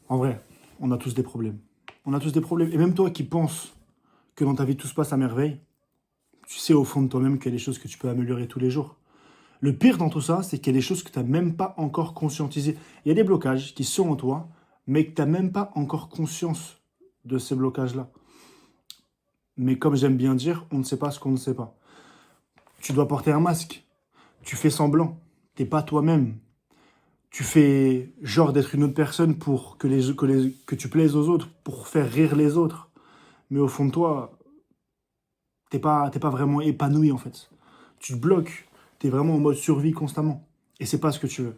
En vrai, on a tous des problèmes. On a tous des problèmes. Et même toi qui penses que dans ta vie tout se passe à merveille, tu sais au fond de toi-même qu'il y a des choses que tu peux améliorer tous les jours. Le pire dans tout ça, c'est qu'il y a des choses que tu n'as même pas encore conscientisées. Il y a des blocages qui sont en toi, mais que tu n'as même pas encore conscience de ces blocages-là. Mais comme j'aime bien dire, on ne sait pas ce qu'on ne sait pas. Tu dois porter un masque. Tu fais semblant. T'es pas toi-même. Tu fais genre d'être une autre personne pour que tu plaises aux autres, pour faire rire les autres. Mais au fond de toi, t'es pas vraiment épanoui en fait. Tu te bloques. T'es vraiment en mode survie constamment. Et c'est pas ce que tu veux.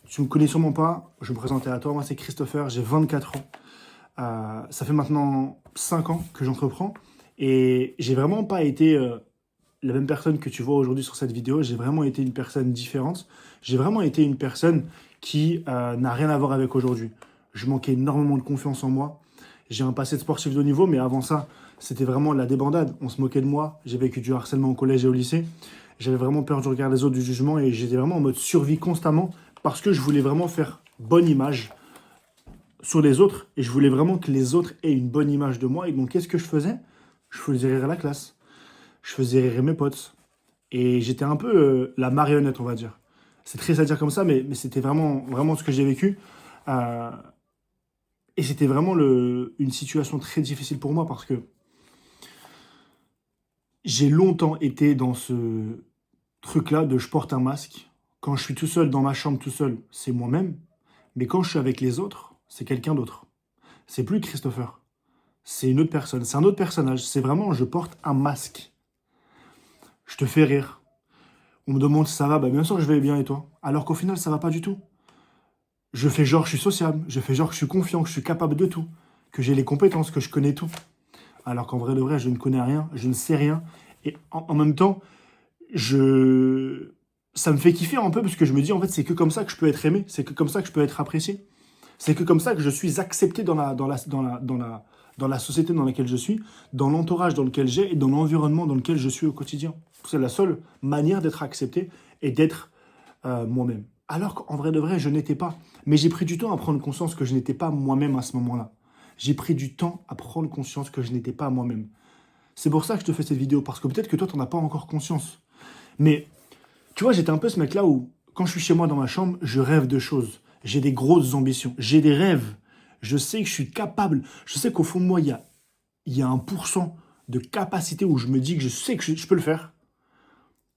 Tu me connais sûrement pas. Je vais me présenter à toi. Moi, c'est Christopher. J'ai 24 ans. Ça fait maintenant 5 ans que j'entreprends. Et j'ai vraiment pas été la même personne que tu vois aujourd'hui sur cette vidéo. J'ai vraiment été une personne différente. J'ai vraiment été une personne qui n'a rien à voir avec aujourd'hui. Je manquais énormément de confiance en moi. J'ai un passé de sportif de haut niveau, mais avant ça, c'était vraiment la débandade. On se moquait de moi. J'ai vécu du harcèlement au collège et au lycée. J'avais vraiment peur du regard des autres, du jugement, et j'étais vraiment en mode survie constamment parce que je voulais vraiment faire bonne image sur les autres et je voulais vraiment que les autres aient une bonne image de moi. Et donc, qu'est-ce que je faisais? Je faisais rire la classe. Je faisais rire mes potes. Et j'étais un peu la marionnette, on va dire. C'est triste à dire comme ça, mais c'était vraiment, vraiment ce que j'ai vécu. Euh, et c'était vraiment une situation très difficile pour moi parce que j'ai longtemps été dans ce truc-là de je porte un masque. Quand je suis tout seul dans ma chambre, tout seul, c'est moi-même. Mais quand je suis avec les autres, c'est quelqu'un d'autre. C'est plus Christopher. C'est une autre personne. C'est un autre personnage. C'est vraiment, je porte un masque. Je te fais rire. On me demande si ça va. Bah, bien sûr que je vais bien et toi. Alors qu'au final, ça va pas du tout. Je fais genre, je suis sociable. Je fais genre, que je suis confiant, que je suis capable de tout. Que j'ai les compétences, que je connais tout. Alors qu'en vrai de vrai, je ne connais rien. Je ne sais rien. Et en même temps, je... ça me fait kiffer un peu parce que je me dis, en fait, c'est que comme ça que je peux être aimé. C'est que comme ça que je peux être apprécié. C'est que comme ça que je suis accepté dans la société dans laquelle je suis, dans l'entourage dans lequel j'ai et dans l'environnement dans lequel je suis au quotidien. C'est la seule manière d'être accepté et d'être moi-même. Alors qu'en vrai de vrai, je n'étais pas. Mais j'ai pris du temps à prendre conscience que je n'étais pas moi-même à ce moment-là. J'ai pris du temps à prendre conscience que je n'étais pas moi-même. C'est pour ça que je te fais cette vidéo, parce que peut-être que toi, tu n'en as pas encore conscience. Mais tu vois, j'étais un peu ce mec-là où, quand je suis chez moi dans ma chambre, je rêve de choses. J'ai des grosses ambitions. J'ai des rêves. Je sais que je suis capable. Je sais qu'au fond de moi, il y a 1% de capacité où je me dis que je sais que je peux le faire.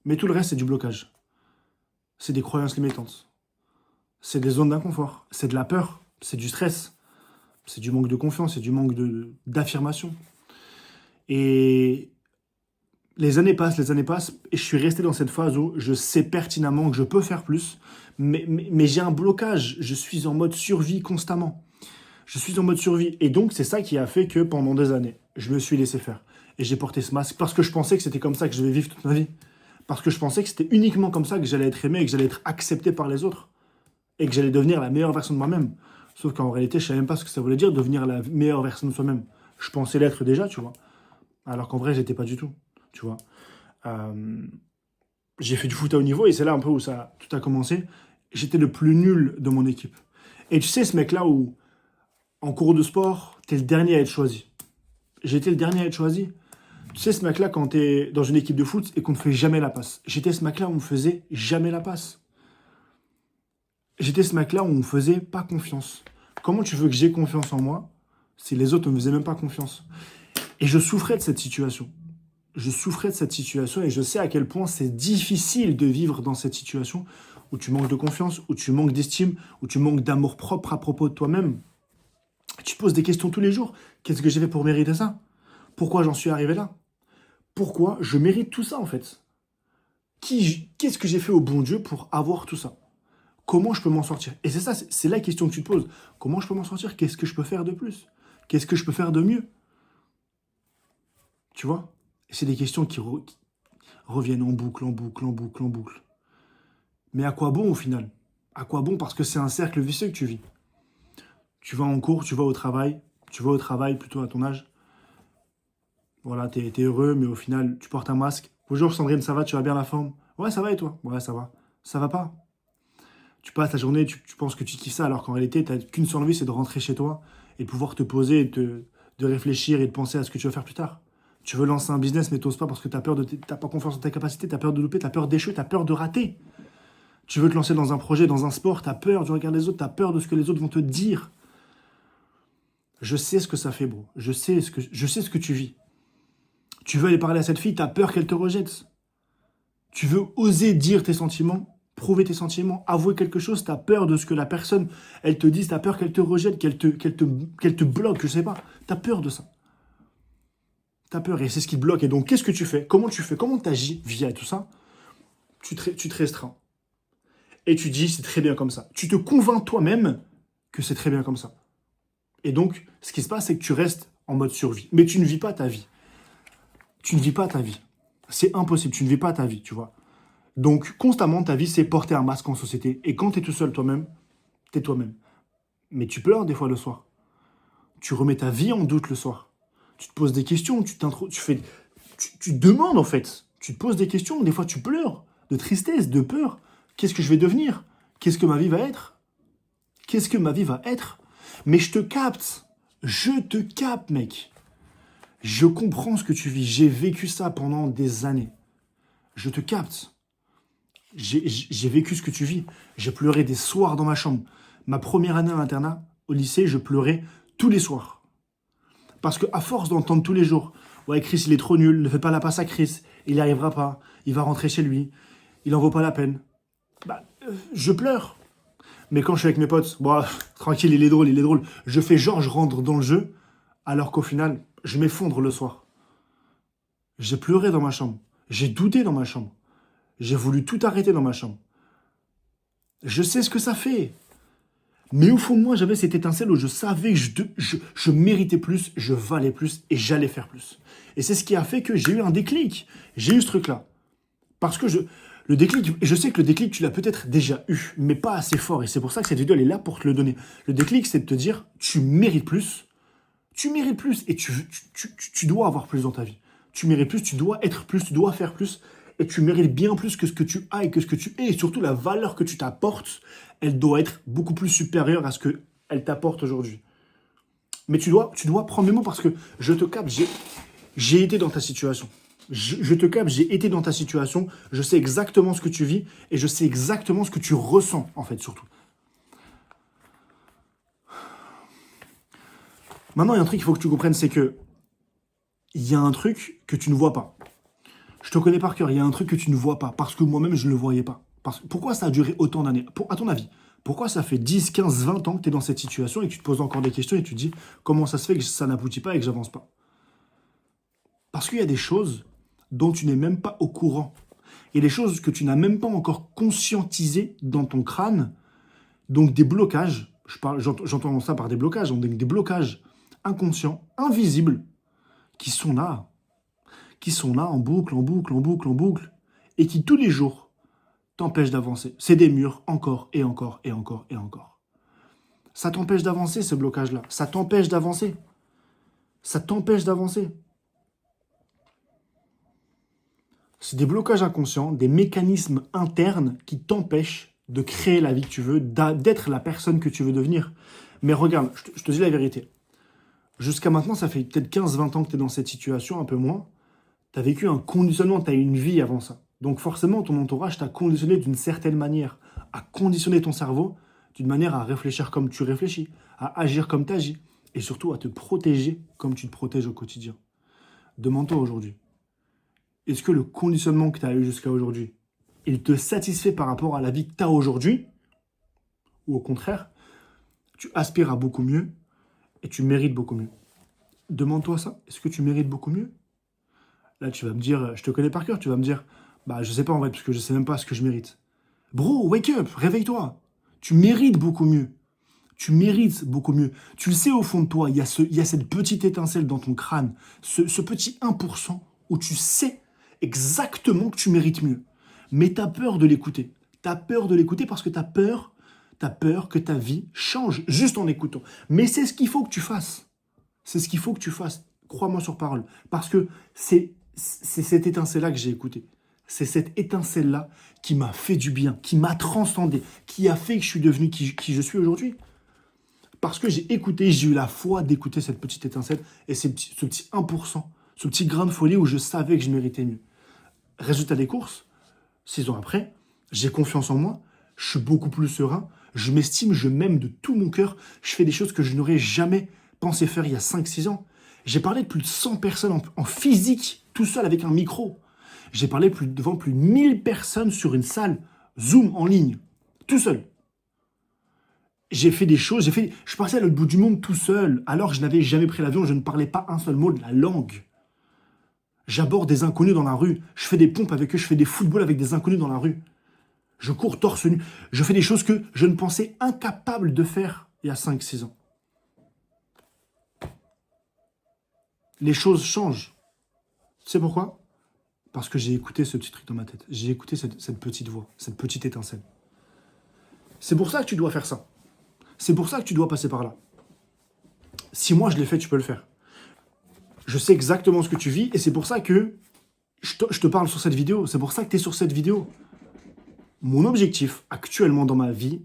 Mais tout le reste, c'est du blocage. C'est des croyances limitantes. C'est des zones d'inconfort. C'est de la peur. C'est du stress. C'est du manque de confiance. C'est du manque d'affirmation. Et les années passent, et je suis resté dans cette phase où je sais pertinemment que je peux faire plus, mais j'ai un blocage. Je suis en mode survie constamment. Je suis en mode survie. Et donc, c'est ça qui a fait que pendant des années, je me suis laissé faire. Et j'ai porté ce masque parce que je pensais que c'était comme ça que je vais vivre toute ma vie. Parce que je pensais que c'était uniquement comme ça que j'allais être aimé et que j'allais être accepté par les autres. Et que j'allais devenir la meilleure version de moi-même. Sauf qu'en réalité, je savais même pas ce que ça voulait dire devenir la meilleure version de soi-même. Je pensais l'être déjà, tu vois. Alors qu'en vrai, j'étais pas du tout, tu vois. Euh, j'ai fait du foot à haut niveau et c'est là un peu où ça tout a commencé. J'étais le plus nul de mon équipe. Et tu sais, ce mec-là où, en cours de sport, t'es le dernier à être choisi. J'étais le dernier à être choisi. Tu sais, ce mec-là, quand t'es dans une équipe de foot et qu'on ne fait jamais la passe. J'étais ce mec-là où on me faisait jamais la passe. J'étais ce mec-là où on me faisait pas confiance. Comment tu veux que j'ai confiance en moi si les autres ne me faisaient même pas confiance? Et je souffrais de cette situation. Je souffrais de cette situation et je sais à quel point c'est difficile de vivre dans cette situation où tu manques de confiance, où tu manques d'estime, où tu manques d'amour propre à propos de toi-même. Tu te poses des questions tous les jours. Qu'est-ce que j'ai fait pour mériter ça? Pourquoi j'en suis arrivé là? Pourquoi je mérite tout ça en fait? Qu'est-ce que j'ai fait au bon Dieu pour avoir tout ça? Comment je peux m'en sortir? Et c'est ça, c'est la question que tu te poses. Comment je peux m'en sortir? Qu'est-ce que je peux faire de plus? Qu'est-ce que je peux faire de mieux? Tu vois? Et c'est des questions qui reviennent en boucle, en boucle, en boucle, en boucle. Mais à quoi bon au final? À quoi bon? Parce que c'est un cercle vicieux que tu vis. Tu vas en cours, tu vas au travail plutôt à ton âge. Voilà, t'es heureux, mais au final, tu portes un masque. Bonjour Sandrine, ça va, tu vas bien la forme? Ouais, ça va et toi? Ouais, ça va. Ça va pas. Tu passes la journée, tu penses que tu kiffes ça, alors qu'en réalité, tu n'as qu'une seule envie, c'est de rentrer chez toi et de pouvoir te poser, de réfléchir et de penser à ce que tu vas faire plus tard. Tu veux lancer un business, mais tu n'oses pas parce que tu n'as pas confiance en tes capacités, tu as peur de louper, tu as peur d'échouer, tu as peur de rater. Tu veux te lancer dans un projet, dans un sport, tu as peur du regard des autres, tu as peur de ce que les autres vont te dire. Je sais ce que ça fait, bro. Je sais ce que tu vis. Tu veux aller parler à cette fille, tu as peur qu'elle te rejette. Tu veux oser dire tes sentiments, prouver tes sentiments, avouer quelque chose, tu as peur de ce que la personne, elle te dise, tu as peur qu'elle te rejette, qu'elle te bloque, je sais pas. Tu as peur de ça. Tu as peur et c'est ce qui te bloque. Et donc, qu'est-ce que tu fais? Comment tu fais? Comment tu agis via tout ça? Tu te restreins. Et tu dis, c'est très bien comme ça. Tu te convaincs toi-même que c'est très bien comme ça. Et donc, ce qui se passe, c'est que tu restes en mode survie. Mais tu ne vis pas ta vie. Tu ne vis pas ta vie. C'est impossible, tu ne vis pas ta vie, tu vois. Donc, constamment, ta vie, c'est porter un masque en société. Et quand tu es tout seul toi-même, tu es toi-même. Mais tu pleures des fois le soir. Tu remets ta vie en doute le soir. Tu te poses des questions, tu demandes en fait. Tu te poses des questions, des fois tu pleures. De tristesse, de peur. Qu'est-ce que je vais devenir? Qu'est-ce que ma vie va être? Qu'est-ce que ma vie va être? Mais je te capte. Je te capte, mec. Je comprends ce que tu vis. J'ai vécu ça pendant des années. Je te capte. J'ai vécu ce que tu vis. J'ai pleuré des soirs dans ma chambre. Ma première année à l'internat, au lycée, je pleurais tous les soirs. Parce qu'à force d'entendre tous les jours, ouais, Chris, il est trop nul, ne fais pas la passe à Chris, il n'y arrivera pas, il va rentrer chez lui, il n'en vaut pas la peine. Je pleure. Mais quand je suis avec mes potes, bon, tranquille, il est drôle. Je fais genre, je rentre dans le jeu, alors qu'au final, je m'effondre le soir. J'ai pleuré dans ma chambre. J'ai douté dans ma chambre. J'ai voulu tout arrêter dans ma chambre. Je sais ce que ça fait. Mais au fond de moi, j'avais cette étincelle où je savais que je méritais plus, je valais plus et j'allais faire plus. Et c'est ce qui a fait que j'ai eu un déclic. J'ai eu ce truc-là. Parce que le déclic, je sais que le déclic, tu l'as peut-être déjà eu, mais pas assez fort. Et c'est pour ça que cette vidéo, elle est là pour te le donner. Le déclic, c'est de te dire, tu mérites plus. Tu mérites plus et tu dois avoir plus dans ta vie. Tu mérites plus, tu dois être plus, tu dois faire plus. Et tu mérites bien plus que ce que tu as et que ce que tu es. Et surtout, la valeur que tu t'apportes, elle doit être beaucoup plus supérieure à ce qu'elle t'apporte aujourd'hui. Mais tu dois prendre mes mots parce que je te capte, j'ai été dans ta situation. Je te capte, j'ai été dans ta situation. Je sais exactement ce que tu vis et je sais exactement ce que tu ressens, en fait, surtout. Maintenant, il y a un truc qu'il faut que tu comprennes, c'est que il y a un truc que tu ne vois pas. Je te connais par cœur, il y a un truc que tu ne vois pas, parce que moi-même, je ne le voyais pas. Pourquoi ça a duré autant d'années? À ton avis, pourquoi ça fait 10, 15, 20 ans que tu es dans cette situation et que tu te poses encore des questions et tu te dis comment ça se fait que ça n'aboutit pas et que j'avance pas? Parce qu'il y a des choses dont tu n'es même pas au courant. Il y a des choses que tu n'as même pas encore conscientisées dans ton crâne. Donc des blocages, j'entends ça par des blocages, donc des blocages inconscients, invisibles, qui sont là en boucle, et qui tous les jours t'empêchent d'avancer. C'est des murs encore et encore et encore et encore. Ça t'empêche d'avancer, ce blocage-là. Ça t'empêche d'avancer. Ça t'empêche d'avancer. C'est des blocages inconscients, des mécanismes internes qui t'empêchent de créer la vie que tu veux, d'être la personne que tu veux devenir. Mais regarde, je te dis la vérité. Jusqu'à maintenant, ça fait peut-être 15-20 ans que tu es dans cette situation, un peu moins. Tu as vécu un conditionnement, tu as eu une vie avant ça. Donc forcément, ton entourage t'a conditionné d'une certaine manière, à conditionner ton cerveau d'une manière à réfléchir comme tu réfléchis, à agir comme tu agis, et surtout à te protéger comme tu te protèges au quotidien. Demande-toi aujourd'hui, est-ce que le conditionnement que tu as eu jusqu'à aujourd'hui, il te satisfait par rapport à la vie que tu as aujourd'hui? Ou au contraire, tu aspires à beaucoup mieux et tu mérites beaucoup mieux? Demande-toi ça, est-ce que tu mérites beaucoup mieux? Là, tu vas me dire, je te connais par cœur, tu vas me dire, je sais pas en fait, parce que je sais même pas ce que je mérite. Bro, wake up, réveille-toi. Tu mérites beaucoup mieux. Tu mérites beaucoup mieux. Tu le sais au fond de toi, il y a cette petite étincelle dans ton crâne, ce petit 1% où tu sais exactement que tu mérites mieux. Mais tu as peur de l'écouter. Tu as peur de l'écouter parce que tu as peur que ta vie change juste en écoutant. Mais c'est ce qu'il faut que tu fasses. C'est ce qu'il faut que tu fasses. Crois-moi sur parole. Parce que c'est cette étincelle-là que j'ai écoutée. C'est cette étincelle-là qui m'a fait du bien, qui m'a transcendé, qui a fait que je suis devenu qui je suis aujourd'hui. Parce que j'ai écouté, j'ai eu la foi d'écouter cette petite étincelle et ce petit 1%, ce petit grain de folie où je savais que je méritais mieux. Résultat des courses, 6 ans après, j'ai confiance en moi, je suis beaucoup plus serein, je m'estime, je m'aime de tout mon cœur, je fais des choses que je n'aurais jamais pensé faire il y a 5-6 ans. J'ai parlé de plus de 100 personnes en physique, tout seul avec un micro. J'ai parlé devant plus de 1000 personnes sur une salle, Zoom en ligne, tout seul. J'ai fait des choses, je passais à l'autre bout du monde tout seul, alors que je n'avais jamais pris l'avion, je ne parlais pas un seul mot de la langue. J'aborde des inconnus dans la rue, je fais des pompes avec eux, je fais des footballs avec des inconnus dans la rue. Je cours torse nu, je fais des choses que je ne pensais incapable de faire il y a 5-6 ans. Les choses changent. Tu sais pourquoi? Parce que j'ai écouté ce petit truc dans ma tête. J'ai écouté cette petite voix, cette petite étincelle. C'est pour ça que tu dois faire ça. C'est pour ça que tu dois passer par là. Si moi je l'ai fait, tu peux le faire. Je sais exactement ce que tu vis et c'est pour ça que je te parle sur cette vidéo. C'est pour ça que tu es sur cette vidéo. Mon objectif actuellement dans ma vie,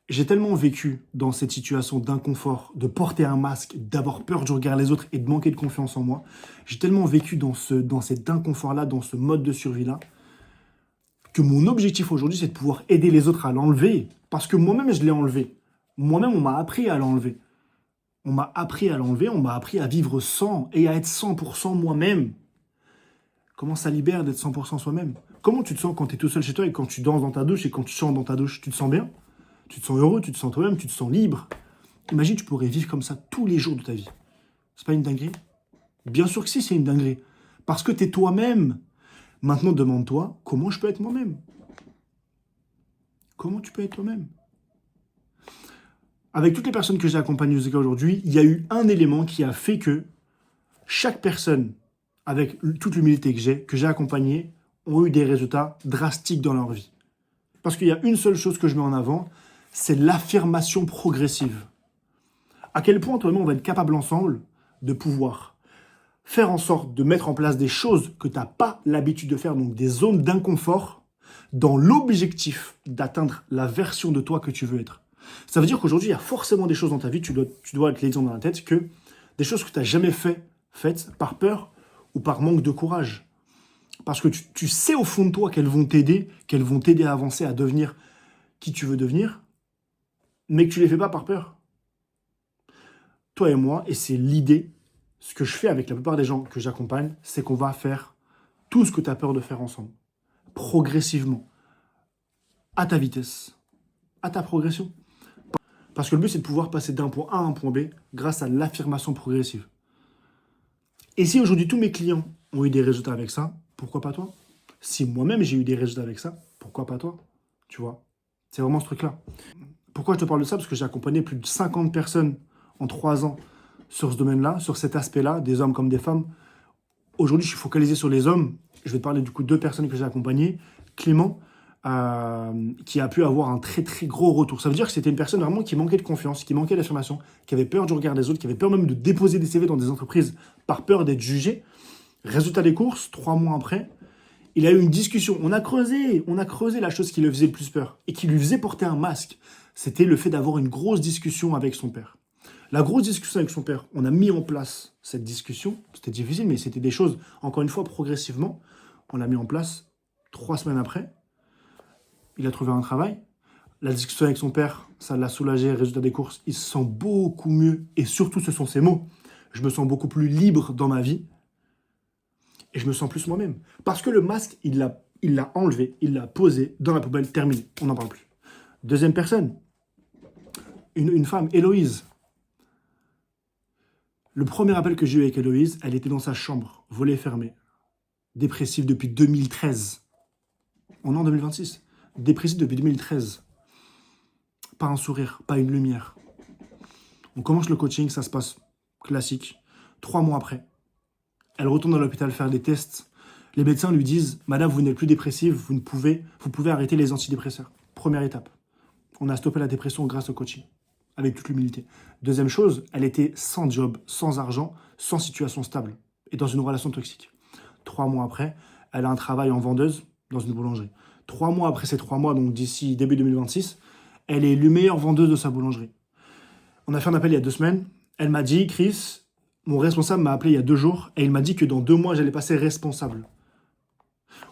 j'ai tellement vécu dans cette situation d'inconfort, de porter un masque, d'avoir peur du regard des autres et de manquer de confiance en moi. J'ai tellement vécu dans cet inconfort-là, dans ce mode de survie-là, que mon objectif aujourd'hui, c'est de pouvoir aider les autres à l'enlever. Parce que moi-même, je l'ai enlevé. Moi-même, on m'a appris à l'enlever. On m'a appris à l'enlever, on m'a appris à vivre sans et à être 100% moi-même. Comment ça libère d'être 100% soi-même? Comment tu te sens quand tu es tout seul chez toi et quand tu danses dans ta douche et quand tu chantes dans ta douche? Tu te sens bien? Tu te sens heureux, tu te sens toi-même, tu te sens libre. Imagine, tu pourrais vivre comme ça tous les jours de ta vie. C'est pas une dinguerie? Bien sûr que si, c'est une dinguerie. Parce que tu es toi-même. Maintenant, demande-toi, comment je peux être moi-même? Comment tu peux être toi-même? Avec toutes les personnes que j'ai accompagnées jusqu'à aujourd'hui, il y a eu un élément qui a fait que chaque personne, avec toute l'humilité que j'ai accompagnée, ont eu des résultats drastiques dans leur vie. Parce qu'il y a une seule chose que je mets en avant, c'est l'affirmation progressive. À quel point, toi et moi, on va être capable ensemble de pouvoir faire en sorte de mettre en place des choses que tu n'as pas l'habitude de faire, donc des zones d'inconfort, dans l'objectif d'atteindre la version de toi que tu veux être. Ça veut dire qu'aujourd'hui, il y a forcément des choses dans ta vie, tu dois te les dire dans la tête, que des choses que tu n'as jamais faites par peur ou par manque de courage. Parce que tu sais au fond de toi qu'elles vont t'aider à avancer, à devenir qui tu veux devenir, mais que tu ne les fais pas par peur. Toi et moi, et c'est l'idée, ce que je fais avec la plupart des gens que j'accompagne, c'est qu'on va faire tout ce que tu as peur de faire ensemble, progressivement, à ta vitesse, à ta progression. Parce que le but, c'est de pouvoir passer d'un point A à un point B grâce à l'affirmation progressive. Et si aujourd'hui tous mes clients ont eu des résultats avec ça, pourquoi pas toi? Si moi-même j'ai eu des résultats avec ça, pourquoi pas toi? Tu vois? C'est vraiment ce truc-là. Pourquoi je te parle de ça? Parce que j'ai accompagné plus de 50 personnes en 3 ans sur ce domaine-là, sur cet aspect-là, des hommes comme des femmes. Aujourd'hui, je suis focalisé sur les hommes. Je vais te parler du coup de 2 personnes que j'ai accompagnées. Clément, qui a pu avoir un très très gros retour. Ça veut dire que c'était une personne vraiment qui manquait de confiance, qui manquait d'affirmation, qui avait peur du regard des autres, qui avait peur même de déposer des CV dans des entreprises par peur d'être jugé. Résultat des courses, 3 mois après, il a eu une discussion. On a creusé la chose qui lui faisait le plus peur et qui lui faisait porter un masque. C'était le fait d'avoir une grosse discussion avec son père. La grosse discussion avec son père, on a mis en place cette discussion. C'était difficile, mais c'était des choses, encore une fois, progressivement. On l'a mis en place 3 semaines après. Il a trouvé un travail. La discussion avec son père, ça l'a soulagé. Résultat des courses, il se sent beaucoup mieux. Et surtout, ce sont ses mots. Je me sens beaucoup plus libre dans ma vie. Et je me sens plus moi-même. Parce que le masque, il l'a enlevé, il l'a posé dans la poubelle, terminé. On n'en parle plus. Deuxième personne, une femme, Héloïse. Le premier appel que j'ai eu avec Héloïse, elle était dans sa chambre, volet fermé, dépressive depuis 2013. On est en 2026. Dépressive depuis 2013. Pas un sourire, pas une lumière. On commence le coaching, ça se passe classique. 3 mois après, elle retourne à l'hôpital faire des tests. Les médecins lui disent « Madame, vous n'êtes plus dépressive, vous pouvez arrêter les antidépresseurs. » Première étape. On a stoppé la dépression grâce au coaching, avec toute l'humilité. Deuxième chose, elle était sans job, sans argent, sans situation stable et dans une relation toxique. 3 mois après, elle a un travail en vendeuse dans une boulangerie. 3 mois après ces 3 mois, donc d'ici début 2026, elle est la meilleure vendeuse de sa boulangerie. On a fait un appel il y a 2 semaines. Elle m'a dit, Chris, mon responsable m'a appelé il y a 2 jours et il m'a dit que dans 2 mois, j'allais passer responsable.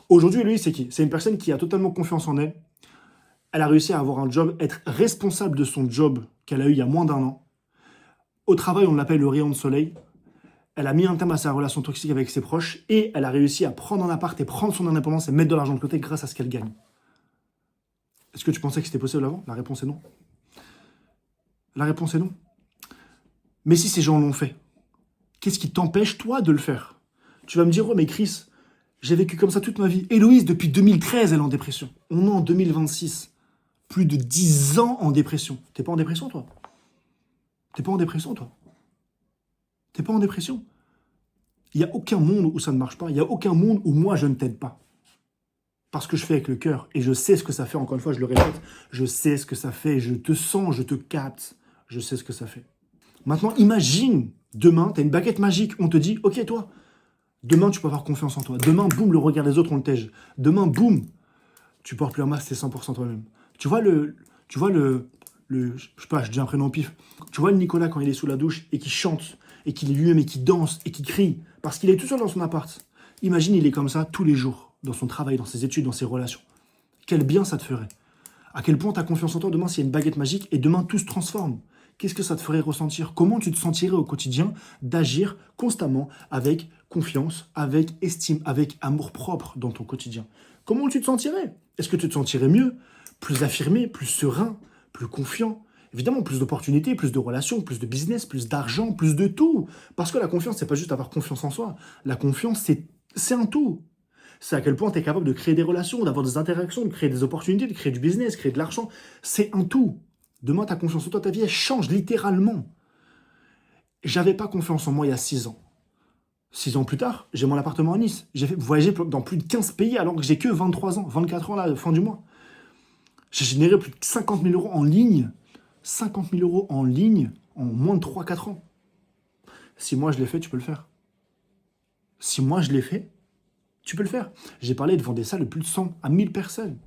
Aujourd'hui, lui, c'est qui? C'est une personne qui a totalement confiance en elle. Elle a réussi à avoir un job, être responsable de son job qu'elle a eu il y a moins d'1 an. Au travail, on l'appelle le rayon de soleil. Elle a mis un terme à sa relation toxique avec ses proches et elle a réussi à prendre un appart et prendre son indépendance et mettre de l'argent de côté grâce à ce qu'elle gagne. Est-ce que tu pensais que c'était possible avant? La réponse est non. La réponse est non. Mais si ces gens l'ont fait, qu'est-ce qui t'empêche, toi, de le faire? Tu vas me dire, oh, mais Chris, j'ai vécu comme ça toute ma vie. Héloïse, depuis 2013, elle est en dépression. On est en 2026. Plus de 10 ans en dépression. T'es pas en dépression, toi? T'es pas en dépression, toi? T'es pas en dépression? Il n'y a aucun monde où ça ne marche pas. Il n'y a aucun monde où moi, je ne t'aide pas. Parce que je fais avec le cœur. Et je sais ce que ça fait. Encore une fois, je le répète. Je sais ce que ça fait. Je te sens, je te capte. Je sais ce que ça fait. Maintenant, imagine, demain, tu as une baguette magique. On te dit, ok, toi, demain, tu peux avoir confiance en toi. Demain, boum, le regard des autres, on le tège. Demain, boum, tu portes plus un masque, t'es 100% toi-même. Tu vois je sais pas, je dis un prénom au pif. Tu vois le Nicolas quand il est sous la douche et qui chante, et qu'il est lui-même, et qui danse, et qui crie, parce qu'il est tout seul dans son appart. Imagine, il est comme ça tous les jours, dans son travail, dans ses études, dans ses relations. Quel bien ça te ferait? À quel point tu as confiance en toi demain s'il y a une baguette magique et demain tout se transforme? Qu'est-ce que ça te ferait ressentir? Comment tu te sentirais au quotidien d'agir constamment avec confiance, avec estime, avec amour-propre dans ton quotidien? Comment tu te sentirais? Est-ce que tu te sentirais mieux, plus affirmé, plus serein, plus confiant? Évidemment, plus d'opportunités, plus de relations, plus de business, plus d'argent, plus de tout. Parce que la confiance, c'est pas juste avoir confiance en soi. La confiance, c'est un tout. C'est à quel point tu es capable de créer des relations, d'avoir des interactions, de créer des opportunités, de créer du business, créer de l'argent. C'est un tout. Demain, tu as confiance en toi, ta vie, elle change littéralement. J'avais pas confiance en moi il y a 6 ans. 6 ans plus tard, j'ai mon appartement à Nice. J'ai voyagé dans plus de 15 pays alors que j'ai que 23 ans, 24 ans là, à la fin du mois. J'ai généré plus de 50 000 euros en ligne. 50 000 euros en ligne en moins de 3-4 ans. Si moi je l'ai fait, tu peux le faire. Si moi je l'ai fait, tu peux le faire. J'ai parlé devant des salles de plus de 100 à 1000 personnes.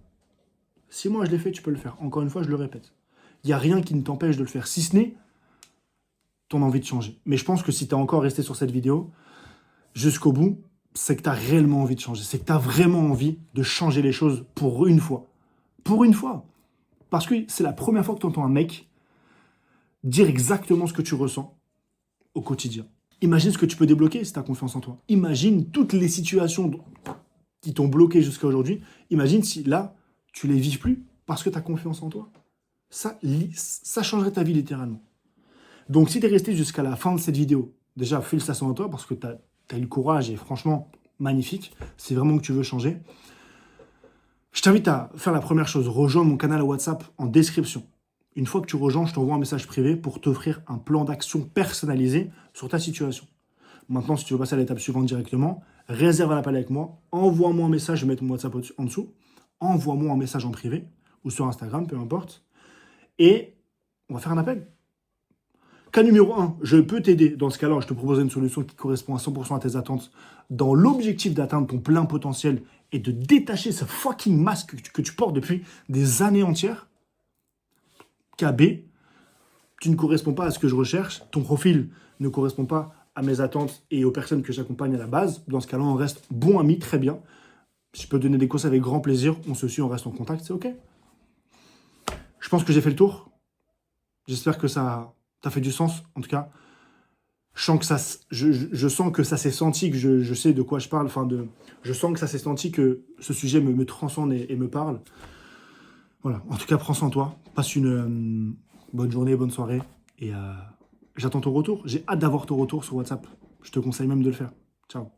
Si moi je l'ai fait, tu peux le faire. Encore une fois, je le répète. Il n'y a rien qui ne t'empêche de le faire, si ce n'est ton envie de changer. Mais je pense que si tu es encore resté sur cette vidéo jusqu'au bout, c'est que tu as réellement envie de changer. C'est que tu as vraiment envie de changer les choses pour une fois. Pour une fois. Parce que c'est la première fois que tu entends un mec dire exactement ce que tu ressens au quotidien. Imagine ce que tu peux débloquer si tu as confiance en toi. Imagine toutes les situations qui t'ont bloqué jusqu'à aujourd'hui. Imagine si là, tu les vives plus parce que tu as confiance en toi. Ça changerait ta vie littéralement. Donc si tu es resté jusqu'à la fin de cette vidéo, déjà félicitations à toi parce que tu as eu le courage et franchement magnifique. C'est vraiment que tu veux changer. Je t'invite à faire la première chose, rejoindre mon canal WhatsApp en description. Une fois que tu rejoins, je t'envoie un message privé pour t'offrir un plan d'action personnalisé sur ta situation. Maintenant, si tu veux passer à l'étape suivante directement, réserve un appel avec moi, envoie-moi un message, je vais mettre mon WhatsApp en dessous, envoie-moi un message en privé ou sur Instagram, peu importe, et on va faire un appel. Cas numéro 1, je peux t'aider. Dans ce cas-là, je te propose une solution qui correspond à 100% à tes attentes dans l'objectif d'atteindre ton plein potentiel et de détacher ce fucking masque que tu portes depuis des années entières. Cas B, tu ne corresponds pas à ce que je recherche, ton profil ne correspond pas à mes attentes et aux personnes que j'accompagne à la base. Dans ce cas-là, on reste bons amis, très bien. Si je peux te donner des conseils avec grand plaisir, on se suit, on reste en contact, c'est OK. Je pense que j'ai fait le tour. J'espère que ça t'a fait du sens, en tout cas. Je sens que ça s'est senti, que je sais de quoi je parle. Je sens que ça s'est senti que ce sujet me transcende et me parle. Voilà, en tout cas, prends soin de toi. Passe une bonne journée, bonne soirée. Et j'attends ton retour. J'ai hâte d'avoir ton retour sur WhatsApp. Je te conseille même de le faire. Ciao.